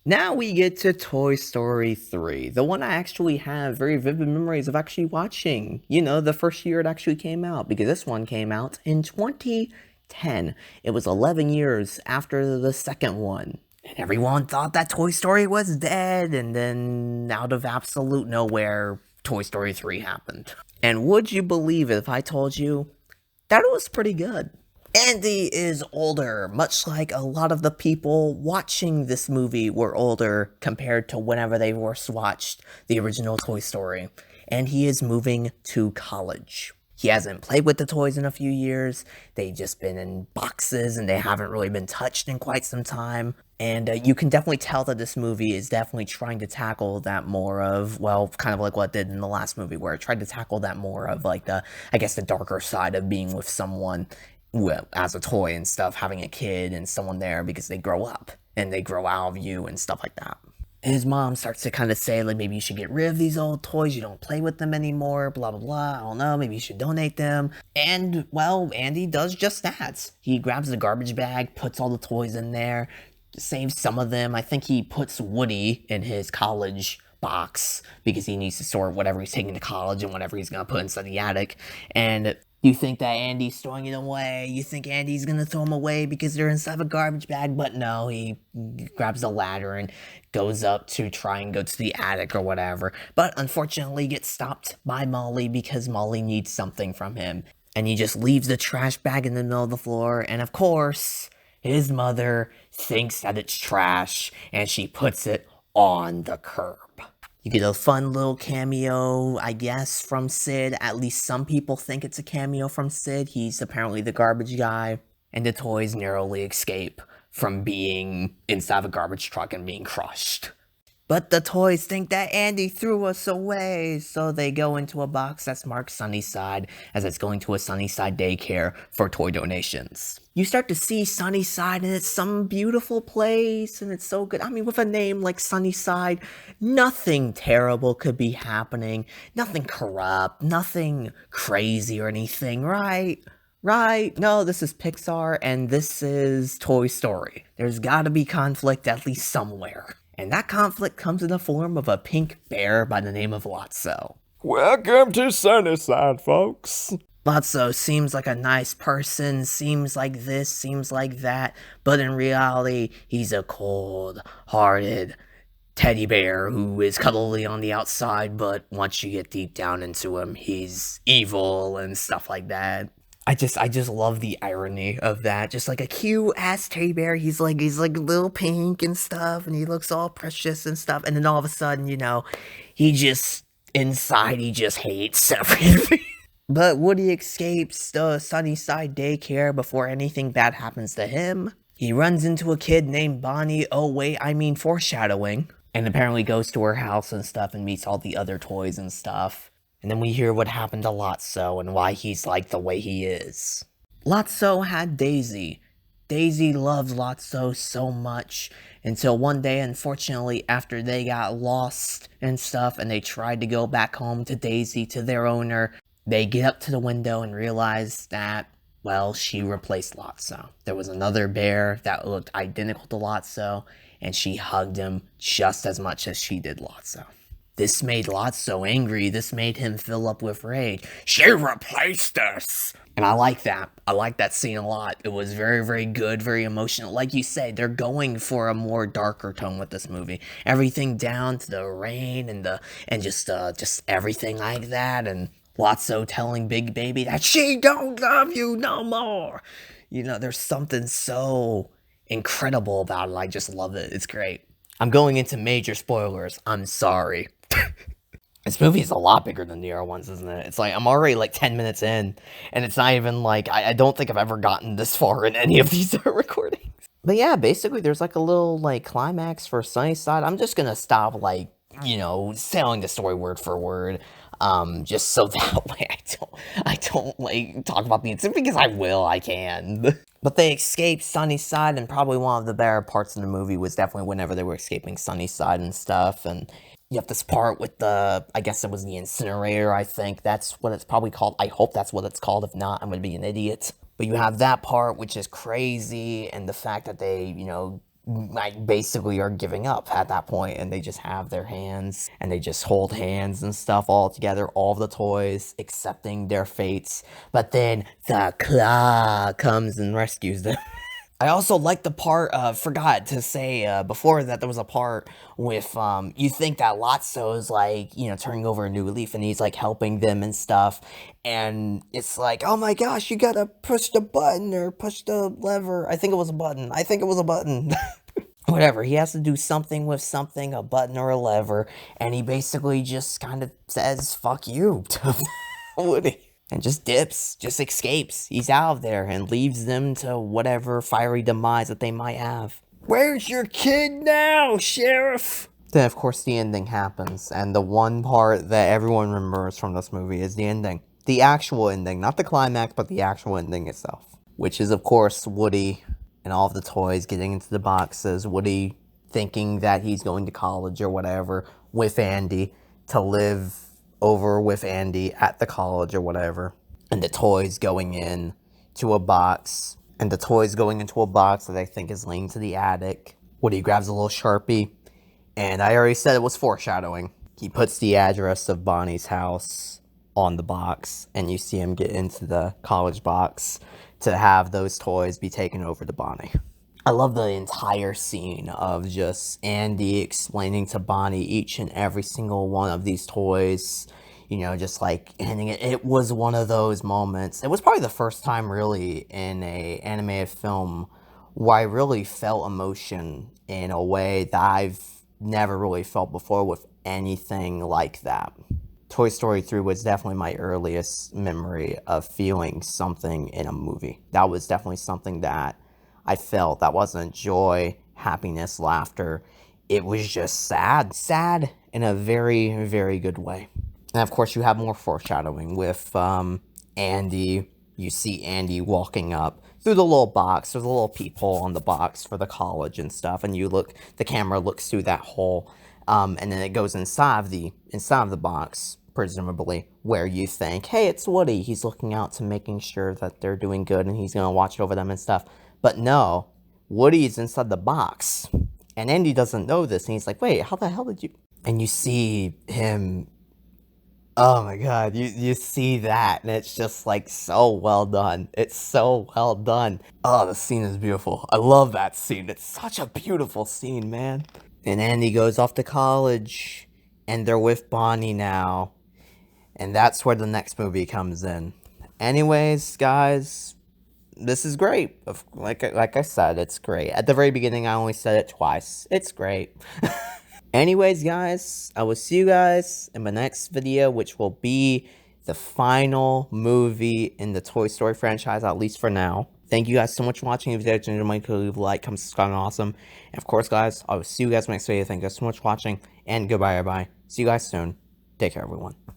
Now we get to Toy Story 3, the one I actually have very vivid memories of actually watching, the first year it actually came out, because this one came out in 2010. It was 11 years after the second one. And everyone thought that Toy Story was dead, and then out of absolute nowhere, Toy Story 3 happened. And would you believe it if I told you that it was pretty good? Andy is older, much like a lot of the people watching this movie were older compared to whenever they first watched the original Toy Story. And he is moving to college. He hasn't played with the toys in a few years. They've just been in boxes and they haven't really been touched in quite some time. And you can definitely tell that this movie is definitely trying to tackle that more of, well, kind of like what it did in the last movie, where it tried to tackle that more of like I guess the darker side of being with someone, well, as a toy and stuff, having a kid and someone there because they grow up and they grow out of you and stuff like that. His mom starts to kind of say, like, maybe you should get rid of these old toys, you don't play with them anymore, blah blah blah, I don't know, maybe you should donate them. And, well, Andy does just that. He grabs the garbage bag, puts all the toys in there, saves some of them. I think he puts Woody in his college box because he needs to store whatever he's taking to college and whatever he's gonna put inside the attic. And you think that Andy's throwing it away. You think Andy's gonna throw them away because they're inside a garbage bag, but no, he grabs the ladder and goes up to try and go to the attic or whatever. But unfortunately gets stopped by Molly because Molly needs something from him. And he just leaves the trash bag in the middle of the floor, and of course, his mother thinks that it's trash, and she puts it on the curb. You get a fun little cameo, I guess, from Sid. At least some people think it's a cameo from Sid. He's apparently the garbage guy. And the toys narrowly escape from being inside of a garbage truck and being crushed. But the toys think that Andy threw us away, so they go into a box that's marked Sunnyside, as it's going to a Sunnyside daycare for toy donations. You start to see Sunnyside, and it's some beautiful place, and it's so good. I mean, with a name like Sunnyside, nothing terrible could be happening. Nothing corrupt, nothing crazy or anything, right? Right? No, this is Pixar, and this is Toy Story. There's gotta be conflict at least somewhere. And that conflict comes in the form of a pink bear by the name of Lotso. Welcome to Sunnyside, folks. Lotso seems like a nice person, seems like this, seems like that, but in reality, he's a cold-hearted teddy bear who is cuddly on the outside, but once you get deep down into him, he's evil and stuff like that. I just love the irony of that. Just like a cute ass teddy bear, he's like little pink and stuff, and he looks all precious and stuff, and then all of a sudden, he just inside he just hates everything. But Woody escapes the Sunnyside daycare before anything bad happens to him. He runs into a kid named Bonnie. Oh wait, I mean foreshadowing. And apparently goes to her house and stuff and meets all the other toys and stuff. And then we hear what happened to Lotso and why he's like the way he is. Lotso had Daisy. Daisy loved Lotso so much until one day, unfortunately, after they got lost and stuff and they tried to go back home to Daisy, to their owner, they get up to the window and realize that, well, she replaced Lotso. There was another bear that looked identical to Lotso, and she hugged him just as much as she did Lotso. This made Lotso angry. This made him fill up with rage. She replaced us! And I like that. I like that scene a lot. It was very, very good, very emotional. Like you say, they're going for a more darker tone with this movie. Everything down to the rain and just everything like that. And Lotso telling Big Baby that she don't love you no more. There's something so incredible about it. I just love it. It's great. I'm going into major spoilers. I'm sorry. This movie is a lot bigger than the other ones, isn't it? It's like, I'm already like 10 minutes in, and it's not even like, I don't think I've ever gotten this far in any of these recordings. But yeah, basically, there's like a little like climax for Sunnyside. I'm just gonna stop like, telling the story word for word. Just so that way I don't like talk about the incident because I can. But they escaped Sunnyside, and probably one of the better parts of the movie was definitely whenever they were escaping Sunnyside and stuff, and you have this part with I guess it was the incinerator, I think. That's what it's probably called. I hope that's what it's called. If not, I'm gonna be an idiot. But you have that part, which is crazy, and the fact that they, like basically are giving up at that point, and they just have their hands and they just hold hands and stuff all together, all the toys accepting their fates. But then the claw comes and rescues them. I also like the part, forgot to say before that there was a part with, you think that Lotso is like, turning over a new leaf and he's like helping them and stuff. And it's like, oh my gosh, you gotta push the button or push the lever. I think it was a button. I think it was a button. Whatever, he has to do something with something, a button or a lever. And he basically just kind of says, fuck you to Woody. And just dips, just escapes. He's out of there and leaves them to whatever fiery demise that they might have. Where's your kid now, Sheriff? Then, of course, the ending happens. And the one part that everyone remembers from this movie is the ending. The actual ending. Not the climax, but the actual ending itself. Which is, of course, Woody and all of the toys getting into the boxes. Woody thinking that he's going to college or whatever with Andy to live over with Andy at the college or whatever, and the toys going in to a box, and the toys going into a box that I think is linked to the attic. Woody grabs a little Sharpie, and I already said it was foreshadowing. He puts the address of Bonnie's house on the box, and you see him get into the college box to have those toys be taken over to Bonnie. I love the entire scene of just Andy explaining to Bonnie each and every single one of these toys, just like ending it. It was one of those moments. It was probably the first time really in a animated film where I really felt emotion in a way that I've never really felt before with anything like that. Toy Story 3 was definitely my earliest memory of feeling something in a movie. That was definitely something that I felt. That wasn't joy, happiness, laughter. It was just sad. Sad in a very, very good way. And of course, you have more foreshadowing with Andy. You see Andy walking up through the little box. There's a little peephole on the box for the college and stuff. And the camera looks through that hole. And then it goes inside of the box, presumably, where you think, hey, it's Woody. He's looking out to making sure that they're doing good and he's going to watch over them and stuff. But no, Woody's inside the box, and Andy doesn't know this, and he's like, wait, how the hell did you... And you see him, oh my god, you see that, and it's just like so well done. It's so well done. Oh, the scene is beautiful. I love that scene. It's such a beautiful scene, man. And Andy goes off to college, and they're with Bonnie now, and that's where the next movie comes in. Anyways, guys, this is great. Like I said, it's great. At the very beginning, I only said it twice. It's great. Anyways, guys, I will see you guys in my next video, which will be the final movie in the Toy Story franchise, at least for now. Thank you guys so much for watching. If you guys enjoyed my video, leave a like, comment, subscribe, and awesome. And of course, guys, I will see you guys in my next video. Thank you guys so much for watching, and goodbye, everybody. See you guys soon. Take care, everyone.